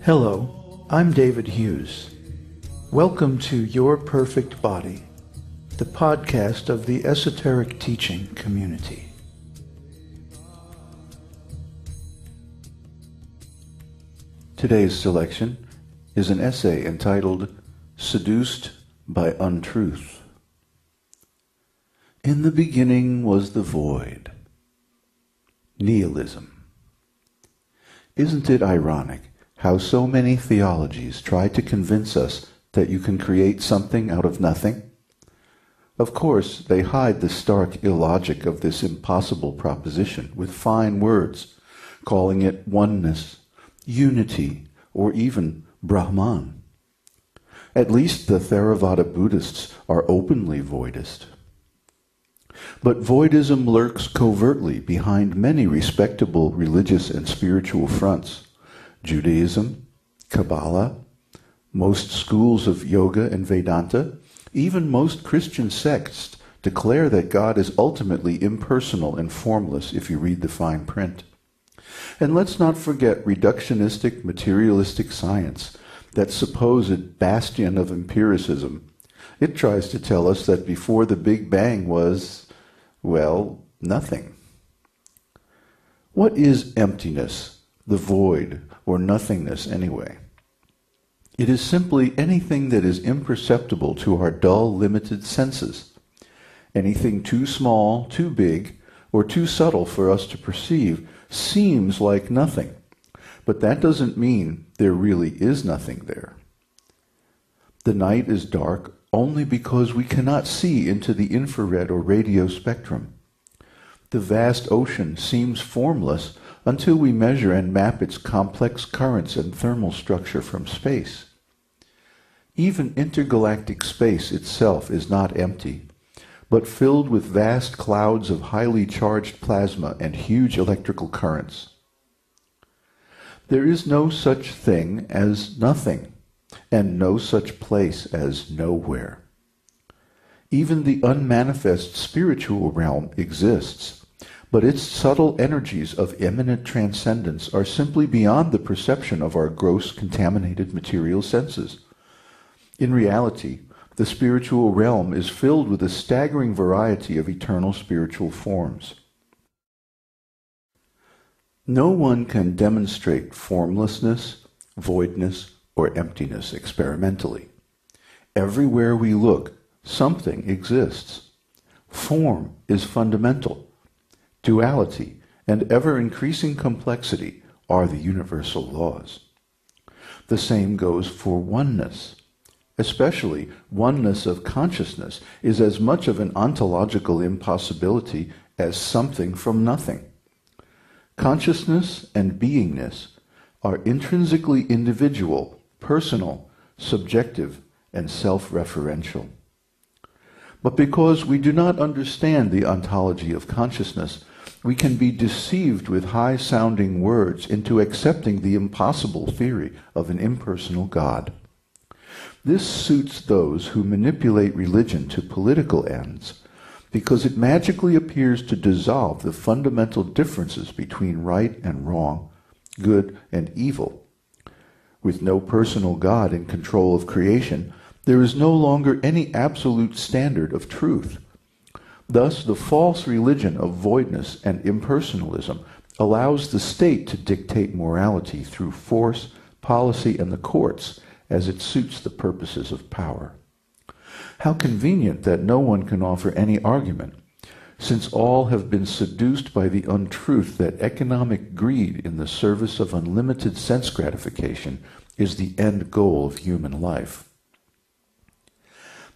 Hello, I'm David Hughes. Welcome to Your Perfect Body, the podcast of the esoteric teaching community. Today's selection is an essay entitled Seduced by Untruth. In the beginning was the void. Nihilism. Isn't it ironic how so many theologies try to convince us that you can create something out of nothing? Of course, they hide the stark illogic of this impossible proposition with fine words, calling it oneness, unity, or even brahman. At least the Theravada Buddhists are openly voidist. But voidism lurks covertly behind many respectable religious and spiritual fronts. Judaism, Kabbalah, most schools of yoga and Vedanta, even most Christian sects declare that God is ultimately impersonal and formless if you read the fine print. And let's not forget reductionistic materialistic science, that supposed bastion of empiricism. It tries to tell us that before the Big Bang was, well, nothing. What is emptiness, the void, or nothingness anyway? It is simply anything that is imperceptible to our dull, limited senses. Anything too small, too big, or too subtle for us to perceive seems like nothing. But that doesn't mean there really is nothing there. The night is dark only because we cannot see into the infrared or radio spectrum. The vast ocean seems formless until we measure and map its complex currents and thermal structure from space. Even intergalactic space itself is not empty, but filled with vast clouds of highly charged plasma and huge electrical currents. There is no such thing as nothing, and no such place as nowhere. Even the unmanifest spiritual realm exists, but its subtle energies of immanent transcendence are simply beyond the perception of our gross, contaminated material senses. In reality, the spiritual realm is filled with a staggering variety of eternal spiritual forms. No one can demonstrate formlessness, voidness, or emptiness experimentally. Everywhere we look, something exists. Form is fundamental. Duality and ever-increasing complexity are the universal laws. The same goes for oneness. Especially, oneness of consciousness is as much of an ontological impossibility as something from nothing. Consciousness and beingness are intrinsically individual, personal, subjective, and self-referential. But because we do not understand the ontology of consciousness, we can be deceived with high-sounding words into accepting the impossible theory of an impersonal God. This suits those who manipulate religion to political ends, because it magically appears to dissolve the fundamental differences between right and wrong, good and evil. With no personal God in control of creation, there is no longer any absolute standard of truth. Thus, the false religion of voidness and impersonalism allows the state to dictate morality through force, policy, and the courts as it suits the purposes of power. How convenient that no one can offer any argument, since all have been seduced by the untruth that economic greed in the service of unlimited sense gratification is the end goal of human life.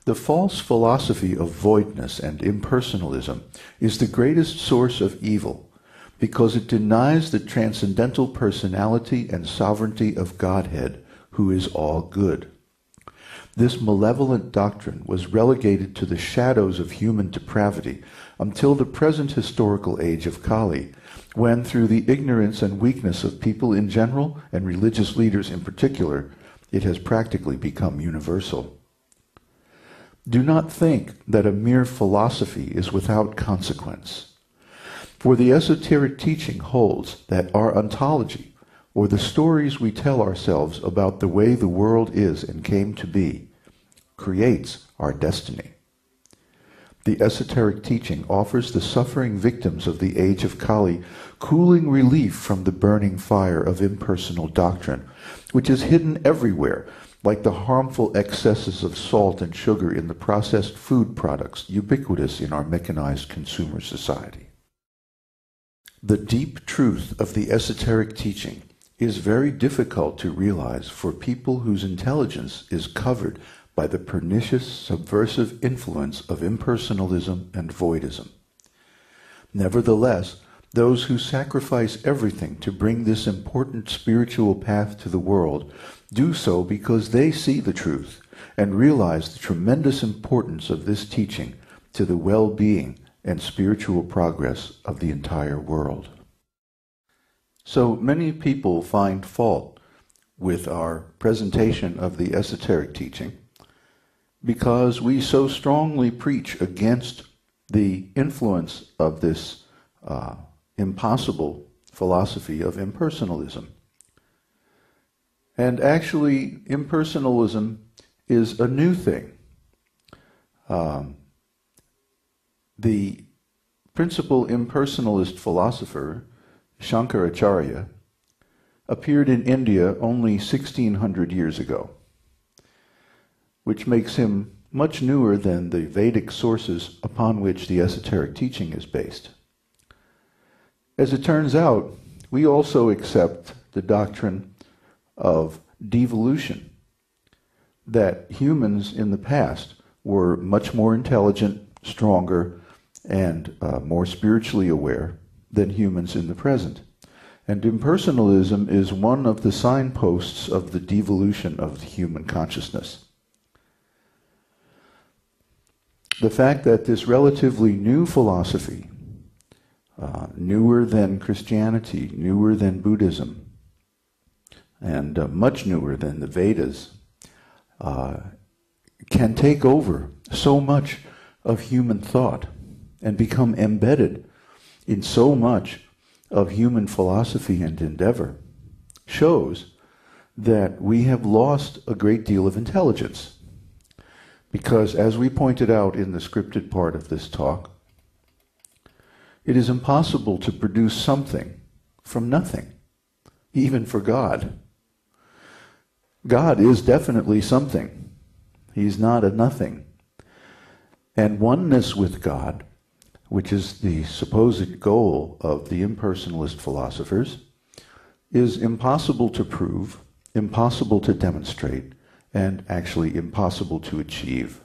The false philosophy of voidness and impersonalism is the greatest source of evil, because it denies the transcendental personality and sovereignty of Godhead, who is all good. This malevolent doctrine was relegated to the shadows of human depravity until the present historical age of Kali, when, through the ignorance and weakness of people in general and religious leaders in particular, it has practically become universal. Do not think that a mere philosophy is without consequence. For the esoteric teaching holds that our ontology, or the stories we tell ourselves about the way the world is and came to be, creates our destiny. The esoteric teaching offers the suffering victims of the age of Kali cooling relief from the burning fire of impersonal doctrine, which is hidden everywhere, like the harmful excesses of salt and sugar in the processed food products ubiquitous in our mechanized consumer society. The deep truth of the esoteric teaching is very difficult to realize for people whose intelligence is covered by the pernicious, subversive influence of impersonalism and voidism. Nevertheless, those who sacrifice everything to bring this important spiritual path to the world do so because they see the truth and realize the tremendous importance of this teaching to the well-being and spiritual progress of the entire world. So many people find fault with our presentation of the esoteric teaching because we so strongly preach against the influence of this impossible philosophy of impersonalism. And actually, impersonalism is a new thing. The principal impersonalist philosopher, Shankaracharya, appeared in India only 1600 years ago, which makes him much newer than the Vedic sources upon which the esoteric teaching is based. As it turns out, we also accept the doctrine of devolution, that humans in the past were much more intelligent, stronger, and more spiritually aware than humans in the present. And impersonalism is one of the signposts of the devolution of the human consciousness. The fact that this relatively new philosophy, newer than Christianity, newer than Buddhism, and much newer than the Vedas, can take over so much of human thought and become embedded in so much of human philosophy and endeavor, shows that we have lost a great deal of intelligence. Because, as we pointed out in the scripted part of this talk, it is impossible to produce something from nothing, even for God. God is definitely something. He's not a nothing. And oneness with God, which is the supposed goal of the impersonalist philosophers, is impossible to prove, impossible to demonstrate, and actually impossible to achieve.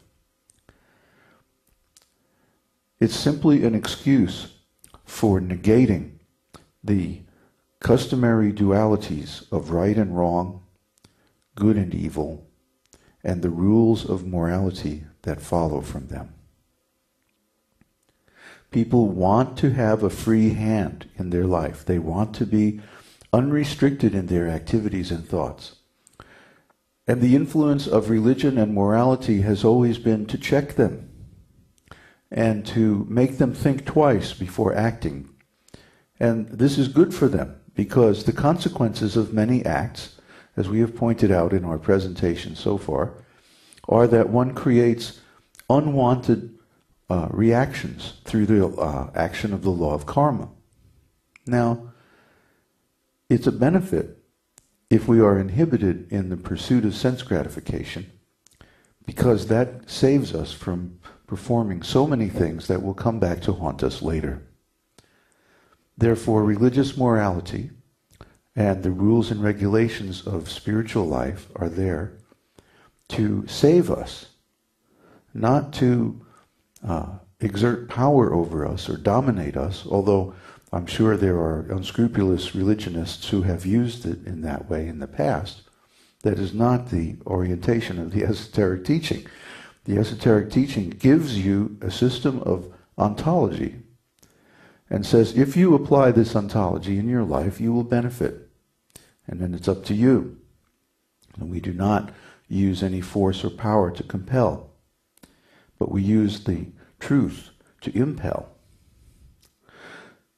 It's simply an excuse for negating the customary dualities of right and wrong, good and evil, and the rules of morality that follow from them. People want to have a free hand in their life. They want to be unrestricted in their activities and thoughts. And the influence of religion and morality has always been to check them and to make them think twice before acting. And this is good for them because the consequences of many acts, as we have pointed out in our presentation so far, are that one creates unwanted reactions through the action of the law of karma. Now, it's a benefit if we are inhibited in the pursuit of sense gratification, because that saves us from performing so many things that will come back to haunt us later. Therefore, religious morality and the rules and regulations of spiritual life are there to save us, not to exert power over us or dominate us, although I'm sure there are unscrupulous religionists who have used it in that way in the past. That is not the orientation of the esoteric teaching. The esoteric teaching gives you a system of ontology and says, if you apply this ontology in your life, you will benefit. And then it's up to you. And we do not use any force or power to compel, but we use the truth to impel.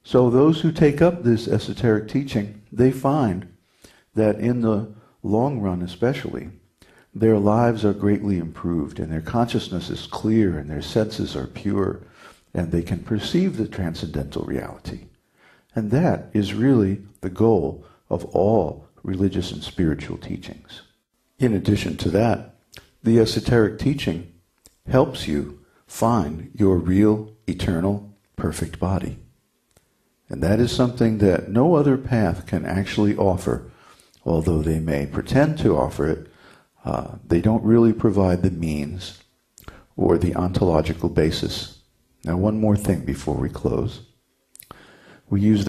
So those who take up this esoteric teaching, they find that in the long run especially, their lives are greatly improved and their consciousness is clear and their senses are pure and they can perceive the transcendental reality. And that is really the goal of all religious and spiritual teachings. In addition to that, the esoteric teaching helps you find your real, eternal, perfect body. And that is something that no other path can actually offer. Although they may pretend to offer it, they don't really provide the means or the ontological basis. Now, one more thing before we close. We use